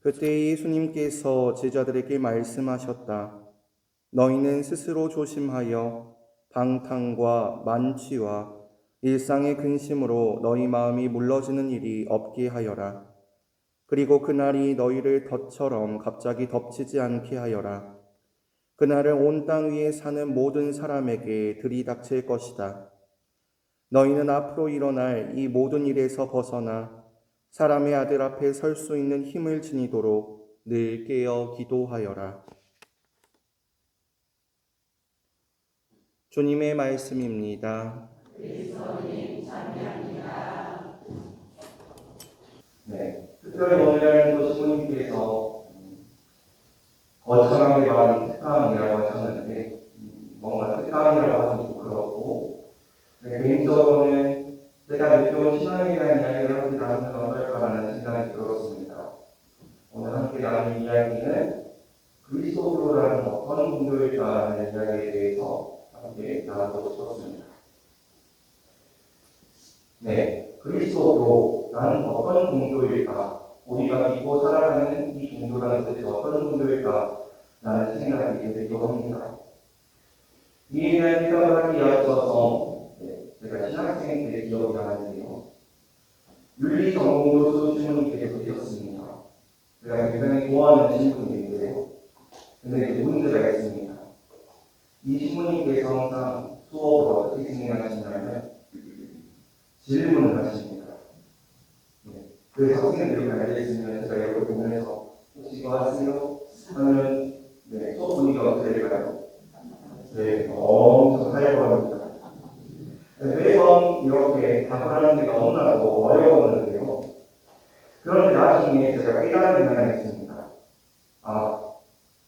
그때 예수님께서 제자들에게 말씀하셨다. 너희는 스스로 조심하여 방탕과 만취와 일상의 근심으로 너희 마음이 물러지는 일이 없게 하여라. 그리고 그날이 너희를 덫처럼 갑자기 덮치지 않게 하여라. 그날은 온 땅 위에 사는 모든 사람에게 들이닥칠 것이다. 너희는 앞으로 일어날 이 모든 일에서 벗어나 사람의 아들 앞에 설 수 있는 힘을 지니도록 늘 깨어 기도하여라. 주님의 말씀입니다. 특별히 오늘 또 신부님께서 거창하게 말한 특강이라고 하셨는데 뭔가 특강이라고 하기 좀 그렇고 개인적으로는 제가 느껴온 신앙에 대한 이야기를 함께 나누면 어떨까라는 생각이 들었습니다. 오늘 함께 나눌 이야기는 그리스도로라는 어떤 분들일까라는 이야기에 대해서 함께 나누고 싶었습니다. 그리스도로라는 어떤 종교일까? 우리가 믿고 살아가는 이 종교라는 뜻이 어떤 종교일까라는 생각이 들기도 합니다. 이에 대한 생각을 하기 앞서서 제가 신학생 때 기억이 나는데요. 윤리전공교수 신부님께서 계셨습니다. 제가 굉장히 좋아하는 신부님인데요. 근데 문제가 있습니다. 이 신부님께서 항상 수업을 어떻게 진행하시냐면 질문을 하십니다. 그래서 학생들이 앉아있으면 제가 이걸 보면서 혹시 이거 하세요? 하면 수업 분위기가 어떻게 될까요? 엄청 활발합니다. 매번 이렇게 답하는 게 너무나도 어려웠는데요. 그런데 나중에 제가 깨달은 게 하나 있습니다.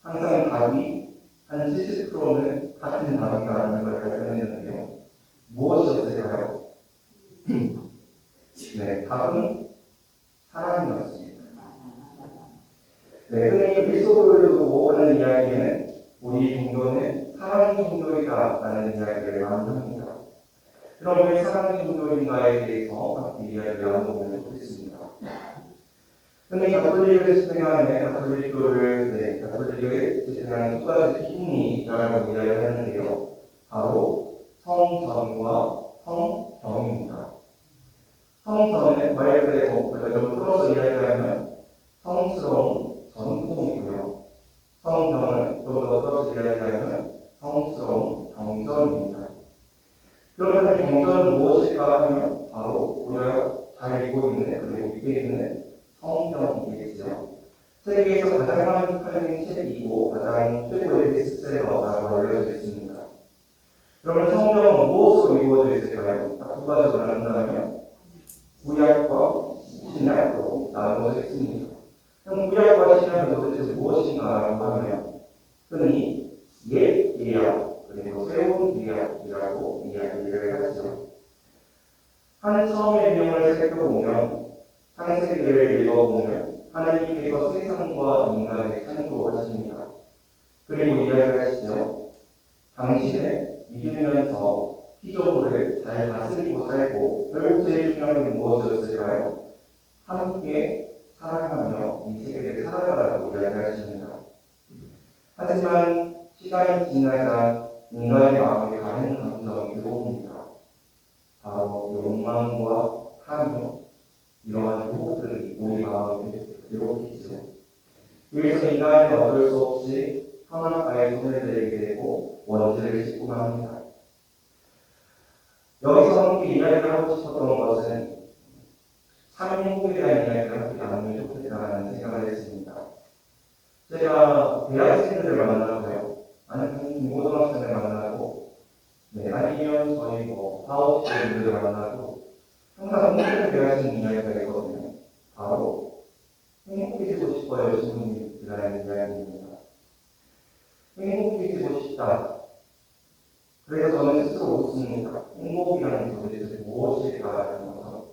항상 답이 한 70%는 같은 답이라는 걸 발견했는데요. 무엇이었을까요? 답은 사랑이었습니다. 흔히 그리스도를 두고 하는 이야기는 우리 종교는 사랑의 종교이다라는 이야기를 많이 합니다. 그럼 왜 사랑의 종교인가에 대해서 함께 이야기를 나눠보면 좋겠습니다. 흔히 가톨릭을 지탱하는 가톨릭을 지탱하는 두 가지 기준이라고 이야기를 하는데요. 바로 성전과 성경입니다. 성전은 말 그대로 좀 풀어서 이야기하면 성스러운 전통이고요. 성경은 좀 더 풀어서 이야기하면 성스러운 경전입니다. 그러면 경전은 무엇일까 하면 바로 우리가 잘 알고 있는 그리고 믿게 있는 성경이겠죠. 세계에서 가장 많이 팔린 책이고 가장 최고의 베스트셀러라고 알려져 있습니다. 그러면 성경은 무엇으로 이루어져 있을까요? 두 가지로 나눈다면 구약과 신약으로 나누어져 있습니다. 그럼 구약과 신약은 도대체 무엇인가라고 하면 흔히 옛 예약 그리고 새로운 예약이라고 이야기를 하죠. 한 처음의 내용을 살펴보면 창세기를 읽어보면 하나님께서 세상과 인간을 창조하십니다. 그리고 이야기를 하시죠. 당신을 믿으면서 피조물을 잘 다스리고 살고 결국 제일 중요한 게 무엇이었을까요? 함께 사랑하며 이 세계를 살아가라고 이야기하십니다. 하지만 시간이 지나자 인간의 마음에 다른 감정이 들어옵니다. 바로 욕망과 탐욕, 이러한 유혹들이 우리 마음에 들어오겠죠. 그래서 인간은 어쩔 수 없이 선악과에 손을 대게 되고 원죄를 짓고 합니다. 여기서 함께 이야기를 하고 싶었던 것은 삼행복에 대한 이야기를 함께 나누면 좋겠다는 생각을 했습니다. 제가 대학생들을 만나고요. 아니면 고등학생을 만나고 아니면 저희 사업자 분들을 만나고 항상 행복을 대하시는 이야기가 있거든요. 바로 행복해지고 싶어요 신부님이라는 이야기입니다. 행복해지고 싶다. 그래서 저는 스스로 웃습니다. 행복이라는 게 도대체 무엇일까라는 거죠.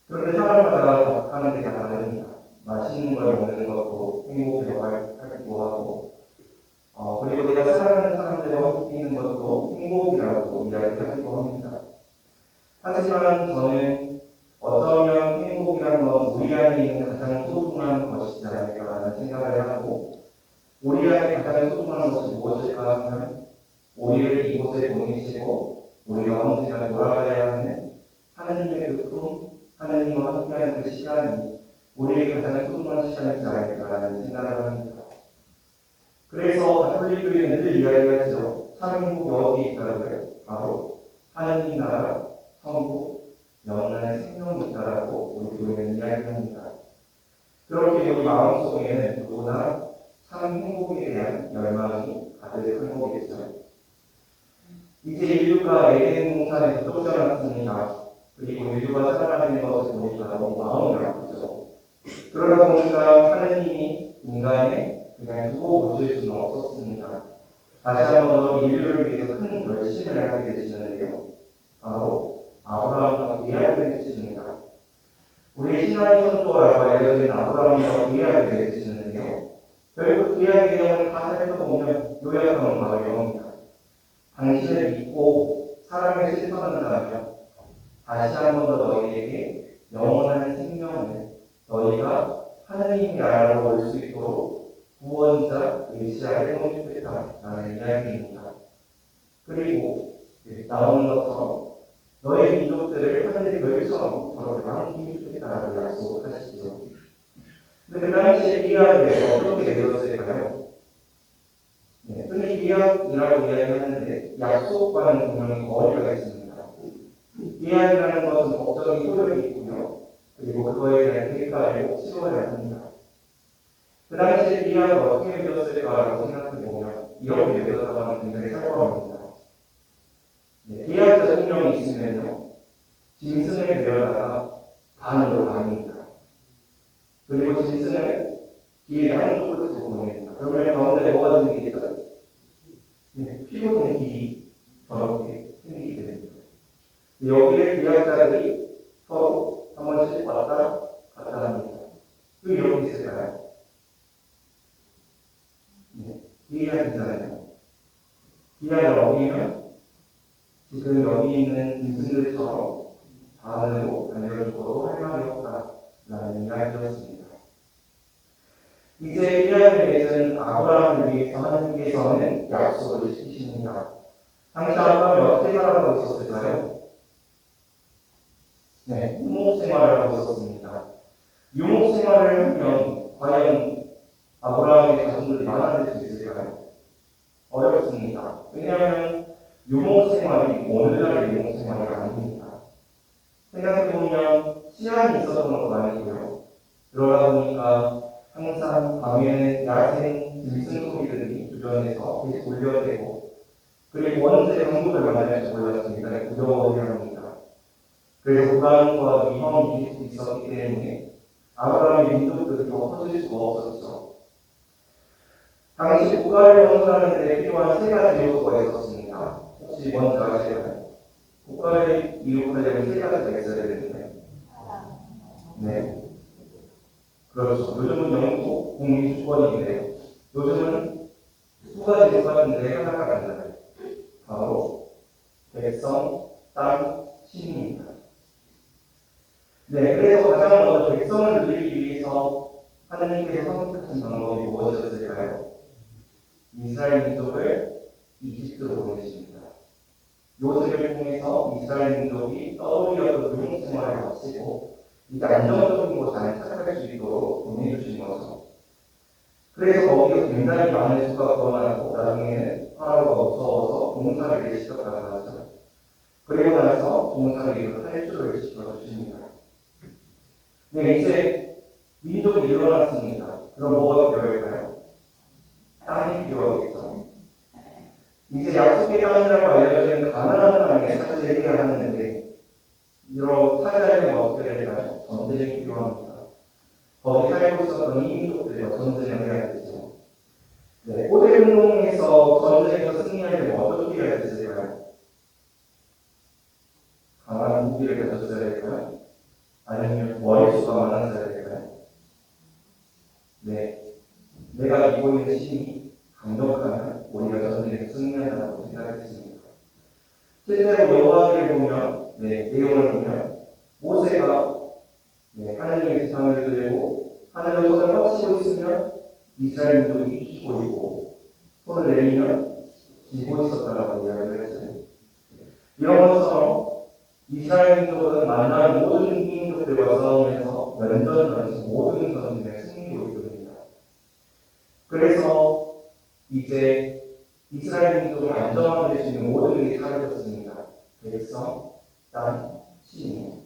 그런데 사람마다 하는 게 다 다릅니다. 맛있는 걸 먹는 것도 행복이라고 하기도 하고 그리고 내가 사랑하는 사람들과 함께 있는 것도 행복이라고 이야기하기도 합니다. 하지만 저는 어쩌면 행복이라는 건 우리 안에 있는 가장 소중한 것이지 않을까 시간을 돌아가야 하는 하나님의 그 꿈, 하나님과 함께하는 그 시간이 우리에게 가장 소중한 시간이지 않을까라는 생각을 합니다. 그래서 가톨릭 교회는 늘 이야기하죠. 참 행복이 어디에 있다고요? 바로 하나님 나라, 천국, 영원한 생명이 있다라고 우리 교회는 이야기합니다. 그렇게 우리 마음속에는 누구나 참 행복에 대한 열망이 가득한 거겠죠. 이제 인류가 에덴 동산에서 쫓겨났습니다. 그리고 인류가 살아가는 것을 보니까 너무 마음이 아프죠. 그러다 보니까 하느님이 인간을 그냥 두고 보실 수는 없었습니다. 다시 한번 인류를 위해서 큰 결심을 하게 되시는데요. 바로 아브라함과 계약을 해주십니다. 우리 신앙의 선조라고 알려진 아브라함과 계약을 해주시는데요. 결국 계약의 내용을 다 살펴보면 요약하면 바로 이겁니다. 당신을 믿고 사랑을 실천한다면 다시 한 번 더 너희에게 영원한 생명을 너희가 하나님의 나라로 올 수 있도록 구원자 메시아를 보내주겠다라는 이야기입니다. 그리고 나오는 것처럼 너희 민족들을 하늘의 별처럼 저렇게 남기주겠다라고 약속하시죠. 근데 그 당시에 기약에 어떻게 되었을까요? 흔히 기약이라고 이야기하는데 약속과는 분명히 거리가 있습니다. 기약이라는 것은 법적인 소력이 있고요. 그리고 그거에 대한 대가를 치러야 합니다. 그 당시에 기약을 어떻게 되었을까라고 생각해보면 이렇게 되었다고 굉장히 살펴봅니다. 기약 대통령이 있으면요. 짐승을 데려다가 반으로 나눕니다. 그리고 짐승을 길의 한쪽으로 두고 보냅니다. 그러면 가운데 뭐가 생기겠어요? 피고된 길이 저렇게 생기게 됩니다. 여기에 기약자들이 서로 한 번씩 왔다 갔다 합니다. 왜 이렇게 있을까요? 기약이잖아요. 기약을 어기면 지금 여기 있는 짐승들처럼 반으로 달려주고도 할 말이 없다라는 이야기였습니다. 이제 기약을 맺은 아브라함을 위해서 하나님께서는 약속을 지키십니다. 당시 아브라함이 어떻게 살아가고 있었을까요? 유목 생활을 하고 있었습니다. 유목 생활을 하면 과연 아브라함의 자손들이 많아질 수 있을까요? 어렵습니다. 왜냐하면 유목 생활이 오늘날의 유목 생활이 아닙니다. 생각해보면 시간이 있었던 것도 아니고요. 그러다 보니까 항상 밤에는 야생 짐승 소리들이 주변에서 계속 울려대고 그리고 언제 강도를 만날지 몰라서 굉장히 두려워합니다. 그래서 불안과 위험이 계속 있었기 때문에 아브라함의 민족들이 더 커질 수가 없었죠. 당시 국가를 건설하는 데 필요한 세 가지 요소가 있었습니다. 혹시 뭔지 아시나요? 국가를 이루려면 세 가지가 있어야 되는데 그렇죠. 요즘은 영국 국민 주권인데요. 요즘은 두 가지 요소인데 하나가 아니잖아요. 바로 백성, 땅, 시민입니다. 그래서 가장 먼저 백성을 누리기 위해서 하나님께서 선택하신 방법이 무엇이었을까요? 이스라엘 민족을 이집트로 보내십니다. 요셉을 통해서 이스라엘 민족이 떠오르려던 유목 생활을 마치고 이제 안정적인 곳에 안착할 수 있도록 보내주신 거죠. 그래서 거기서 굉장히 많은 수가 불어나고 나중에는 파라오가 무서워서 봉사를 시켰다고 하죠. 그리고 나서 봉사를 탈출을 시켜주십니다. 이제 민족이 일어났습니다. 그럼 뭐가 필요할까요? 땅이 필요하겠죠. 이제 약속의 땅이라고 알려진 가나안 땅에 사실 해야 하는데 이런 사자에는 어떻게 될까요? 전쟁이 필요합니다. 거기 살고 있었던 이민족들과 전쟁을 해야 되죠. 호대 운동에서 전쟁에서 승리하려면 어떻게 해야 됐을까요? 강한 무기를 가졌어야 될까요? 아니면 머릿수가 많았어야 될까요? 내가 입고 있는 힘이 강력하면 우리가 전쟁에서 승리한다고 생각했습니다. 실제로 여호와를 보면, 내용을 보면 모세가 하나님의 재상을 들고 하나님의 손을 뻗치고 있으면 이스라엘 민족이 이기고 있고 손을 내리면 지고 있었다라고 이야기를 했어요. 이런 것처럼 이스라엘 민족은 만난 모든 민족들과 싸우면서 연전전에서 모든 전쟁에 승리로 이룹니다. 그래서 이제 이스라엘 민족을 안정하게 할 수 있는 모든 게 사라졌습니다. 백성, 땅, 신.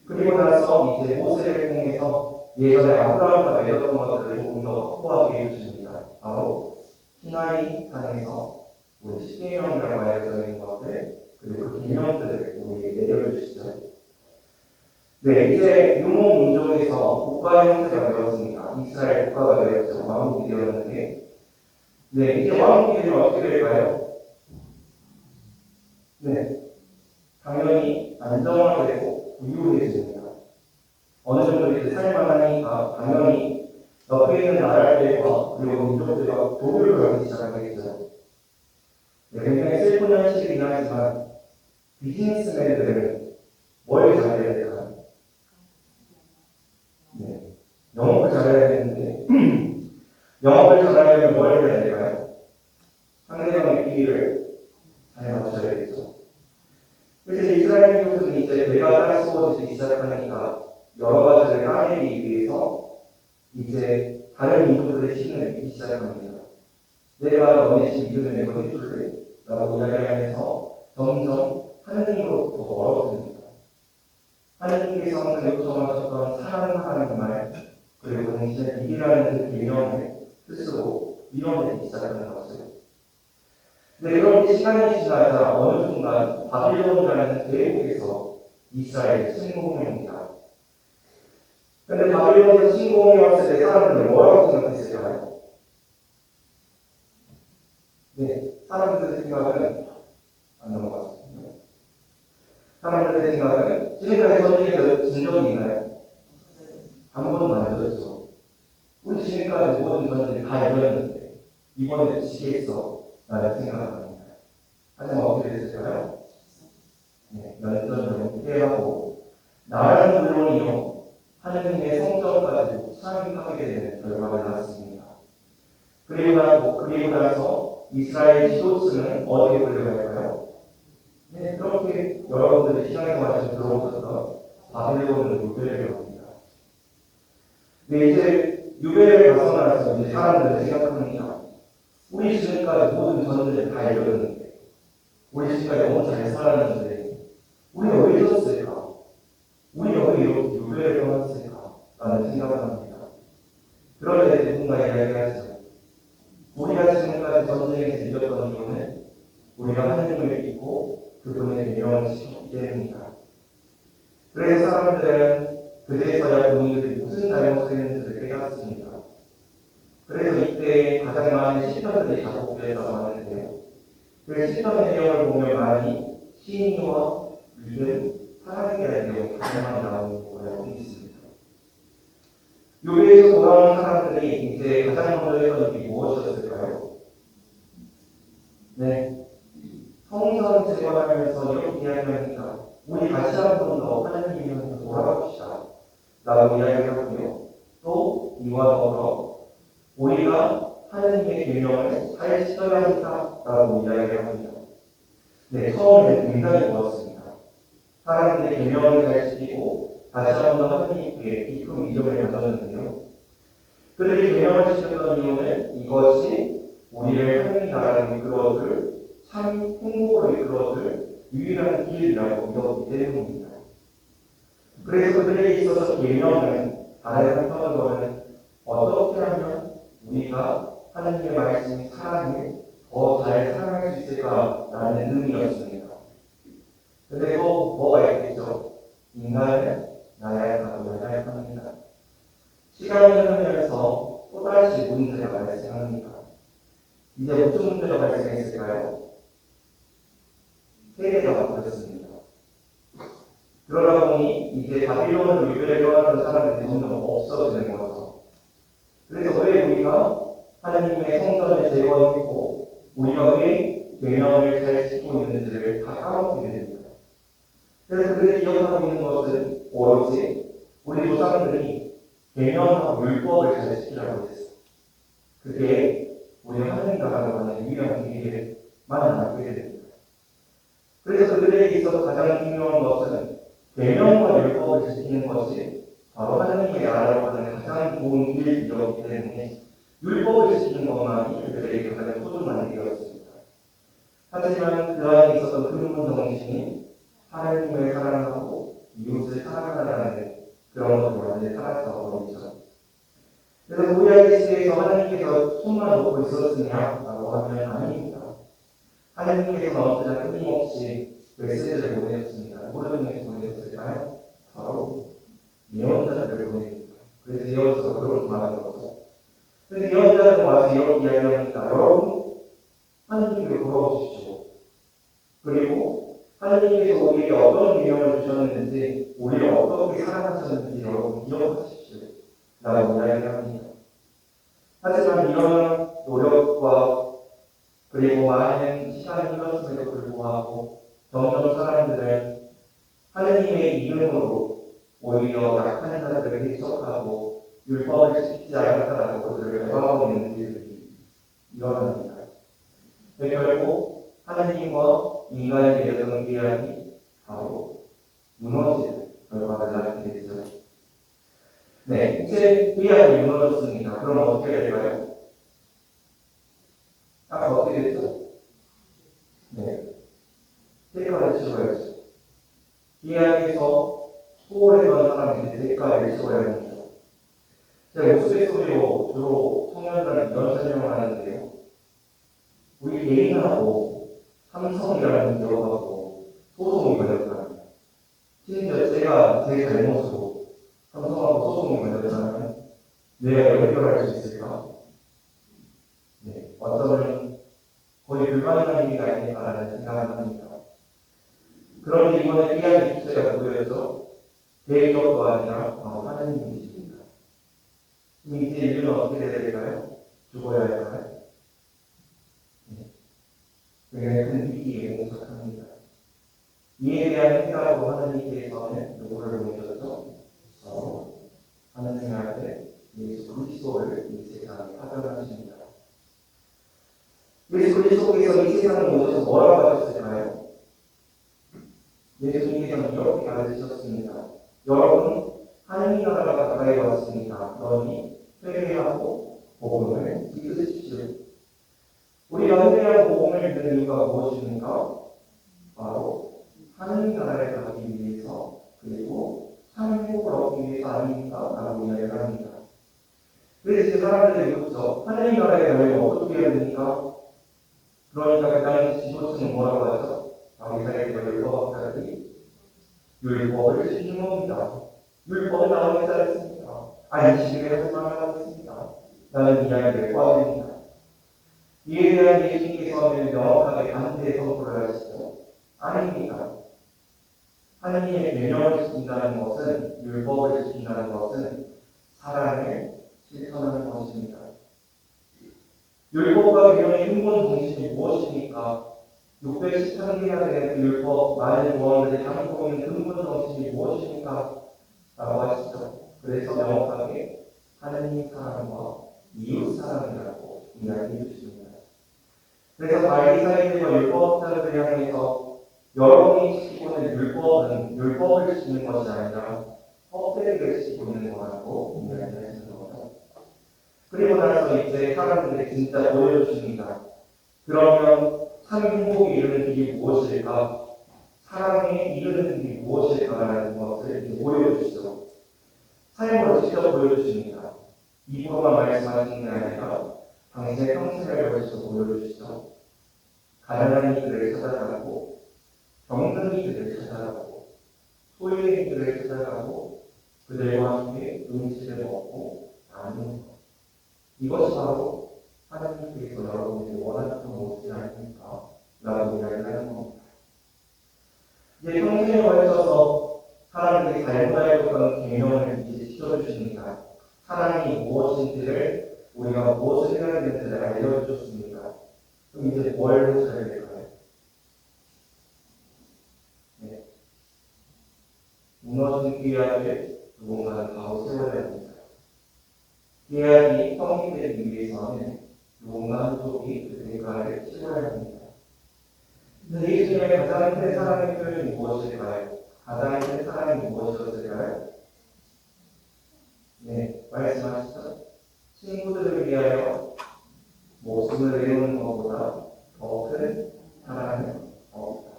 그리고 나서 이제 모세를 통해서 예전에 아브라함과 맺었던 것들을 조금 더 확보하게 해주십니다. 바로 시나이 산에서 우리 십계명이라고 알려져 있는 것들 그리고 그 계명들을 우리에게 내려주시죠. 네, 이제 유목 민족에서 국가 형태가 되었습니다. 이스라엘 국가가 되었죠. 왕국이 되었는데, 네, 이제 왕국이 되면 어떻게 될까요? 네, 당연히 안정화되고 부유해집니다. 어느 정도 이제 살만하니까 당연히 옆에 있는 나라들과 그리고 민족들과 교류를 하기 시작하겠죠. 네, 굉장히 슬픈 현실이긴 하지만 비즈니스맨들은 뭘 잘해야 될까요? 네, 영업을 잘해야 되는데 영업을 잘하려면 뭘 해야 될까요? 상대방의 비위를 잘 맞춰야겠죠. 그래서 이스라엘 민족은 이제 배가 따스워지기 시작하니까 여러 가지를 까내기 위해서 이제 다른 민족들의 신을 믿기 시작합니다. 내가 너네 신 믿음을 내고 해줄래? 라고 이야기하면서 점점 하느님으로부터 멀어집니다. 하느님께서 항상 요청하셨던 사랑하는 말 그리고 당신의 믿으라는 그 계명을 스스로 밀어내기 시작하는 것을. 네, 그런데 시간이 지나자 어느 순간 바빌론이라는 대국에서 이스라엘이 침공합니다. 그런데 바빌론에서 침공이 왔을 때 사람들은 뭐라고 생각했을까요? 네, 사람들의 생각은 안 넘어갔습니다. 사람들의 생각은 지금까지 전쟁에서 진 적이 있나요? 한 번도 안 졌죠. 우리 지금까지 모든 전쟁을 다 이겼는데 이번에 지겠어 라는 생각을 합니다. 하지만 어떻게 됐을까요? 네, 연전을 피해가고 나라는 물론이요 하느님의 성전까지 참여하게 되는 결과가 나왔습니다. 그리고 나서 이스라엘 지도층은 어디에 끌려갈까요? 네, 그렇게 여러분들이 시장에서 들어오셨던 바빌론으로 유배를 합니다. 네, 이제 유배를 벗어나서 이제 사람들은 생각합니다. 우리 지금까지 모든 전쟁을 다 이겼는데, 우리 지금까지 너무 잘 살았는데, 우리가 왜 이랬을까? 우리가 왜 이렇게 유배를 떠났을까? 라는 생각을 합니다. 그럴 때 누군가 이야기하죠. 우리가 지금까지 전쟁에서 이겼던 이유는 우리가 하느님을 믿고 그분의 계명을 지키기 때문입니다. 그래서 사람들은 그제서야 본인들이 무슨 잘못을 했는지를 깨닫습니다. 그래서 이때 가장 많은 시편들이 작곡되었다고 하는데요. 그 시편의 내용을 보면 많이 신의와 믿음, 사랑에 대한 내용이 가장 많이 나오는 걸로 알고 있습니다. 요배에서 돌아온 사람들이 이제 가장 먼저 했던 일이 무엇이었을까요? 네, 성전 재건하면서 이렇게 이야기합니다. 우리 다시 한 번 더 하나님께로 돌아갑시다 라고 이야기하고요. 또 이와 더불어 우리가 하나님의 계명을 잘 지켜야 한다 라고 이야기합니다. 네, 처음에는 굉장히 좋았습니다. 사람들의 계명을 잘 지키고 다시 한번 하나님께 깊은 믿음을 가졌는데요. 그들이 계명을 지켰던 이유는 이것이 우리를 하나님 나라로 이끌어줄 참 행복으로 이끌어줄 유일한 길이라고 믿었기 때문입니다. 그래서 그들에게 있어서 계명은 다른 한편으로는 어떻게 하면 우리가 하나님의 말씀 사랑을 더 잘 사랑할 수 있을까라는 의미였습니다. 근데 또 뭐가 있겠죠? 인간은 나약하고 연약합니다. 시간이 흐르면서 또다시 문제가 발생합니다. 이제 무슨 문제가 발생했을까요? 세계가 바뀌었습니다. 그러다 보니 이제 바빌론을 유배를 떠나는 사람들이 점점 없어지는 거죠. 그래서 왜 우리가 하나님의 성전을 재건했고 우리가 왜 계명을 잘 지키고 있는지를 다 까먹게 됩니다. 그래서 그들이 기억하고 있는 것은 오로지 우리 조상들이 계명과 율법을 잘 지키라고 했어. 그게 우리 하나님 나라로 가는 유일한 길에만 남게 됩니다. 그래서 그들에게 있어서 가장 중요한 것은 계명과 율법을 지키는 것이 바로 하나님의 나라로 가는 가장 좋은 길이었기 때문에 율법을 지키는 것만이 그들에게 가장 소중한 일이었습니다. 하지만 그 안에 있었던 근본 정신이 하나님을 사랑하고 이웃을 사랑하라는 그런 것으로 완전히 살아서 버리죠. 그래서 구약의 시대에서 하나님께서 손만 놓고 있었느냐라고 하면 아닙니다. 하나님께서는 언제나 끊임없이 메시지를 보내셨습니다. 누구를 통해서 보내셨을까요? 바로 예언자들을 보냅니다. 그래서 예언자가 그런 말하는 거죠. 그래서 예언자들은 와서 이렇게 이야기합니다. 여러분, 하나님께 돌아오십시오. 그리고 하나님께서 우리에게 어떤 계명을 주셨는지, 우리를 어떻게 사랑하셨는지 여러분 기억하십시오. 라고 이야기합니다. 하지만 이런 노력과 그리고 많은 시간이 흘렀음에도 불구하고 점점 사람들은 하느님의 이름으로 오히려 약한 자들을 해석하고 율법을 지키지 않았다라고 그들을 해방하고 있는 일들이 일어납니다. 결국 하느님과 인간의 맺었던 계약이 바로 무너지는 결과를 낳게 되죠. 네, 이제 계약이 무너졌습니다. 그럼 어떻게 될까요? 아까 어떻게 됐죠? 네, 대가를 치러야죠. 계약에서 소홀했던 사람들이 대가를 치러야 합니다. 제가 우스갯소리로 주로 청년들은 이런 설명을 하는데요. 우리 개인하고 삼성이라는 기업하고 소송이 걸렸다면, 심지어 제가 제 잘못으로 삼성하고 소송이 걸렸다면 내가 연결할 수 있을까? 네, 어쩌면 거의 불가능한 일이 아닐까라는 생각을 합니다. 그런데 이번에 피아니 주제가 누구였죠? 대기업도 아니라 바로 하나님이십니다. 이제 인류는 어떻게 해야 될까요? 죽어야 할까요? 네. 굉장히 큰 위기에 봉착합니다. 이에 대한 해답으로 하나님께서는 누구를 보내셨죠? 하나님의 아들 예수 그리스도를 이 세상에 파견하십니다. 예수 그리스도께서 이 세상에 오셔서 뭐라고 하셨을까요? 예수님께서는 이렇게 가르치셨습니다. 여러분, 하나님 나라가 가까이 왔습니다. 너희 회개하고 복음을 믿으십시오. 우리가 회개하고 복음을 믿는 이유가 무엇입니까? 바로 하나님 나라에 가기 위해서, 그리고 참 행복을 얻기 위해서 아닙니까? 라고 이야기를 합니다. 그래서 이제 사람들이 묻죠. 하나님 나라에 가려면 어떻게 해야 됩니까? 그러니까 그 당시 지도층은 뭐라고 하죠? 바리새인과 율법학자들이 율법을 지키는 겁니다. 율법은 나오지 않습니다. 안식일에 하지 있습니다. 라는 이야기를 꺼냅니다. 이에 대한 예수님께서는 명확하게 반대 선포를 하시죠. 아닙니다. 하나님의 계명을 지킨다는 것은, 율법을 지킨다는 것은 사랑을 실천하는 것입니다. 율법과 계명의 근본 정신이 무엇입니까? 613개가 되는 그 율법, 많은 조항들이 담고 있는 근본 정신이 무엇입니까? 라고 하시죠. 그래서 명확하게 하나님 사랑과 이웃 사랑이라고 이야기해 주십니다. 그래서 바리새인들과 율법자들을 향해서 여러분이 지키고 있는 율법은 율법을 지키는 것이 아니라 헛되게 지키고 있는 거라고 이야기하시는 거죠. 그리고 나서 이제 사람들이 진짜 보여주십니다. 그러면 참 행복이 이루는 길이 무엇일까? 사랑에 이르는 길이 무엇일까라는 것을 이제 보여주시죠. 삶으로 직접 보여주십니다. 입으로만 말씀하시는 게 아니라 당신의 평생을 걸쳐서 보여주시죠. 가난한 이들을 찾아가고, 병든 이들을 찾아가고, 소유의 이들을 찾아가고, 그들과 함께 음식을 먹고 나누는 것. 이것이 바로 하나님께서 여러분에게 원하는 모습이 아닙니까? 라고 이야기를 하는 겁니다. 이제 평생에 걸쳐서 사람들이 잘못 알고 있던 계명을 이제 지켜주십니다. 사랑이 무엇인지를, 우리가 무엇을 해야 되는지를 알려주셨습니다. 그럼 이제 뭘 하셔야 될까요? 네. 무너진 계약을 누군가는 바로 세워야 합니다. 계약이 성립되기 위해서는 누군가 한쪽이 그 대가를 치러야 합니다. 근데 예수님의 가장 큰 사랑의 표현이 무엇일까요? 가장 큰 사랑이 무엇이었을까요? 네, 말씀하시죠. 친구들을 위하여 목숨을 내놓는 것보다 더 큰 사랑은 없다.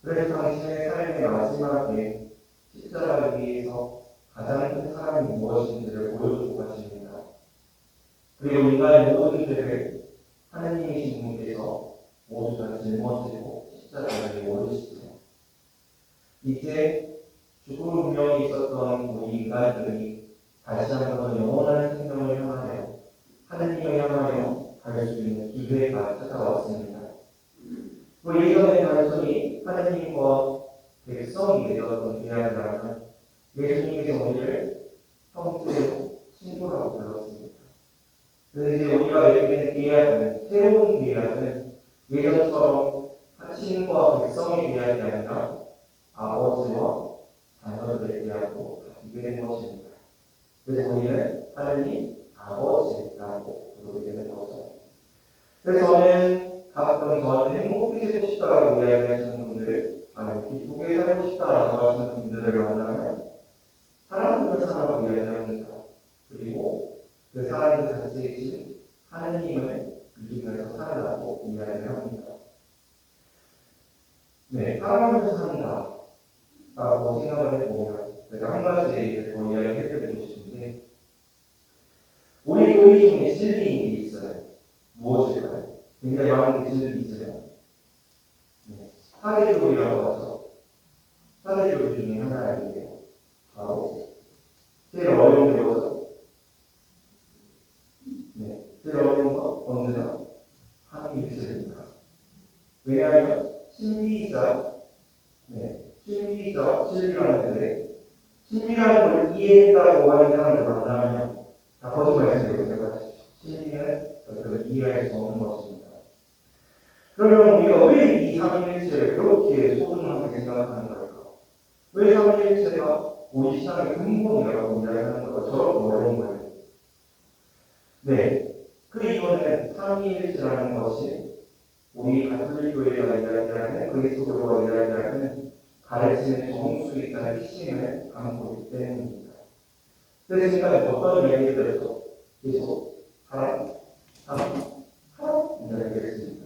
그래서 당신의 삶의 마지막에 십자가를 위해서 가장 큰 사랑이 무엇인지를 보여주고 가십니다. 그리고 인간의 모든 죄를 하느님이신 분께서 모두 다 짊어지고 십자가를 오르시죠. 이제 죽음의 운명이 있었던 우리 인간들이 다시 한번 영원한 생명을 향하여 하느님을 향하여 갈 수 있는 기회가 찾아왔습니다. 우리 예전에 단순히 하느님과 백성이 되었던 계약이라면 예수님께서 우리를 형제로 친구라고 불렀습니다. 그런데 이제 우리가 맺는 계약은 새로운 계약은 예전처럼 하나님과 백성의 계약이 아니라 아버지와 자녀들의 계약으로 바뀌게 된 것입니다. 그래서 우리는 하나님 아버지라고 부르게 되는 거죠. 그래서 저는 행복해지고 싶다라고 이야기하시는 분들, 아니면 기쁘게 살고 싶다라고 하시는 분들을 만나면 사랑하는 사람을 이야기합니다. 그리고 그 사랑의 자체이신 하느님을 믿으면서 살아가고 이야기를 합니다. 네, 사랑하면서 산다라고 생각을 해보면 제가 한 가지 더 이야기해드리고 싶은데 우리 교리 중에 진리인 게 있어요. 무엇일까요? 굉장히 많은 진리 있어요. 네, 사대교리라고 하죠. 사대교리 중에 하나인데요. 바로 제일 어려운 게 뭐죠? 네, 제일 어려운 건 언제나 합의일체입니다. 왜냐하면 신비이자 진리라는 건데 신비라는 걸 이해했다고 하는 사람을 만나면 다 거짓말이라고 생각하시죠. 신비는 그걸 이해할 수 없는 것입니다. 그러면 우리가 왜 이 삼위일체를 그렇게 소중하게 생각하는 걸까? 왜 삼위일체가 우리 신앙의 근본이라고 이야기하는 것과 저렇게 어려운 거예요? 네, 그 이유는 삼위일체라는 것이 우리 가톨릭 교회가 이야기하는 그리스도교가 이야기하는 가르치는 정수이자 핵심을 담고 있기 때문입니다. 그래서 제가 어떤 이야기들을 계속 사랑 이야기를 했습니다.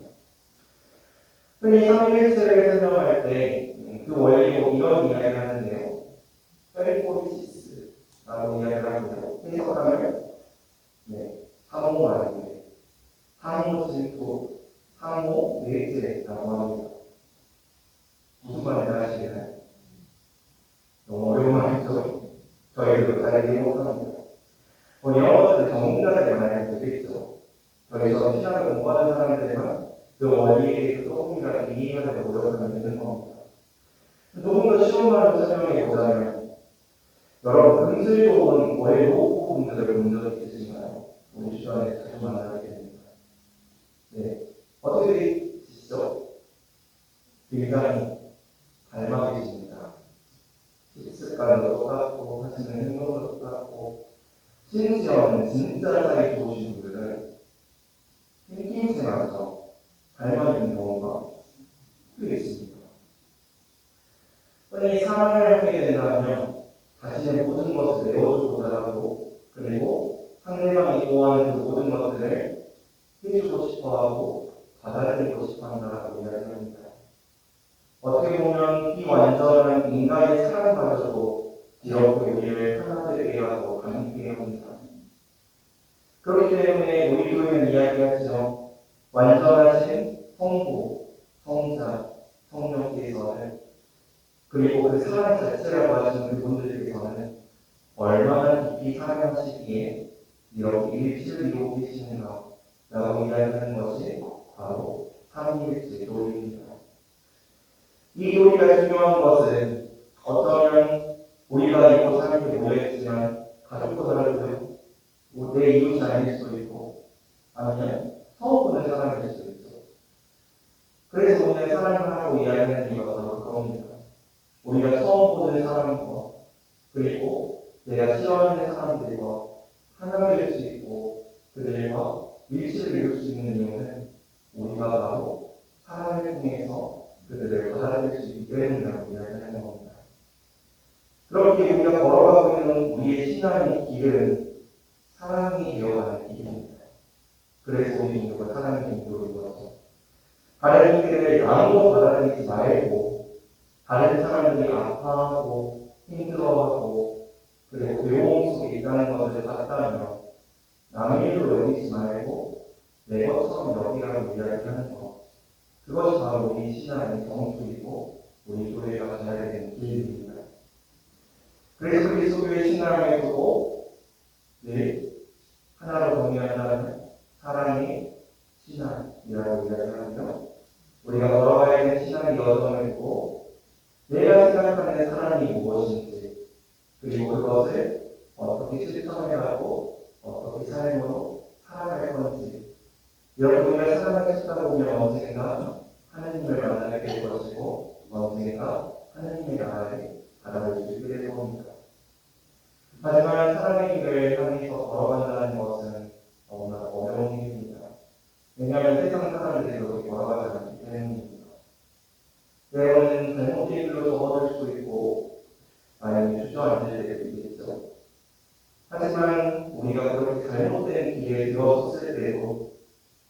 흔히 삼위일체를 설명할 때 그 원리로 이런 이야기를 하는데요. 페리포리시스라고 이야기를 하는데요. 해석하면 상호 말인데 상호 진토 상호 넷째라고 합니다. 무슨 말인지 아시나요? 너무 어려운 말이죠. 저희도 잘 이해 못합니다. 영어는 전문가들이 많이 되겠죠. 저희처럼 신학을 공부하는 사람들은 그 원리에 대해서 조금이라도 이해하려고 노력하면 되는 겁니다. 조금 더 쉬운 말로 설명해 보자면 여러분 금슬 좋은 거의 로우 분들을 본 적이 있으신가요? 우리 주변에 자주 만나게 됩니다. 네, 어떻게 되시죠? 굉장히 닮아 계십니다. 식습관도 똑같고 하시는 행동도 똑같고 심지어는 진짜 사이 좋으신 분들은 생김새 나서 닮아 있는 경우가 꽤 있습니다. 흔히 사랑을 하게 된다면 자신의 모든 것을 내어주고자 하고 그리고 상대방이 좋아하는 그 모든 것들을 해주고 싶어하고 받아들이고 싶어한다고 이야기합니다. 어떻게 보면 비완전한 인간의 사랑마저도 이렇게 우리를 하나 되게 하고 감기게 합니다. 그렇기 때문에 우리 교회는 이야기하죠. 완전하신 성부, 성자, 성령께서는 그리고 그 사랑 자체라고 하시는 그분들께서는 얼마나 깊이 사랑하시기에 이렇게 일치를 이루고 계시는가 라고 이야기하는 것이 바로 삼위일체 교리입니다. 이 교리가 중요한 것은 어쩌면 우리가 이곳 사람들이 모여있지만 가족도 다르고요. 내 이웃이 아닐 수도 있고 아니면 처음 보는 사람일 수도 있죠. 그래서 오늘 사랑을 하고 이야기하는 이유가 바로 그겁니다. 우리가 처음 보는 사람과 그리고 내가 싫어하는 사람들과 하나가 될 수 있고 그들과 일치를 이룰 수 있는 이유는 우리가 바로 사랑을 사랑이 되어가는 길입니다. 그래서 우리 종교가 사랑의 종교로 이루어서 다른 이들을 양으로 받아들이지 말고 다른 사람들이 아파하고 힘들어하고 그리고 외로움 속에 있다는 것을 봤다면 남의 일로 여기지 말고 내 것처럼 여기라고 이야기하는 것, 그것이 바로 우리 신앙의 정수이고 우리 교회가 가야 되는 길입니다. 그래서 그리스도의 신앙을 두고 늘 하나로 동의한다면 사랑의 신앙이라고 이야기하며 우리가 걸어가야 되는 신앙의 여정을 두고 내가 생각하는 사랑이 무엇인지 그리고 그것을 어떻게 실천해가고 어떻게 삶으로 살아갈 건지 여러분을 사랑하시다 보면 언젠가 하나님을 만나게 될 것이고 언젠가 하나님의 나라에 받아들 수 있게 될 겁니다. 하지만 사랑의 길을 향해서 걸어간다는 것은 너무나 어려운 일입니다. 왜냐하면 세상 사람들이 그렇게 걸어가지 않기 때문입니다. 때로는 잘못된 길로 접어들 수도 있고 많이 주저앉을 때도 있겠죠. 하지만 우리가 그렇게 잘못된 길에 들어섰을 때도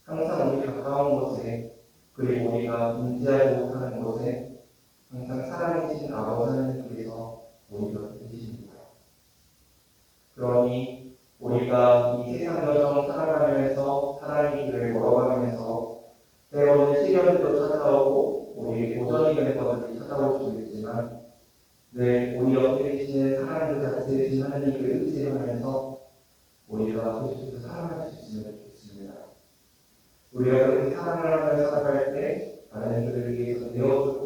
항상 우리 가까운 곳에 그리고 우리가 인지하지 못하는 곳에 항상 사랑이신 아버지 하나님께서 우리 곁에 계십니다. 그러니 우리가 이 세상 여정 살아가면서 사랑의 길을 걸어가면서 때로는 시련도 찾아오고 우리에게 도전이 되는 것들이 찾아올 수도 있지만 늘 우리 옆에 계시는 사랑의 자체이신 하나님을 의지하면서 우리가 계속해서 사랑할 수 있으면 좋겠습니다. 우리가 그렇게 사랑을 하며 살아갈 때 다른 이들을 위해서 내어주고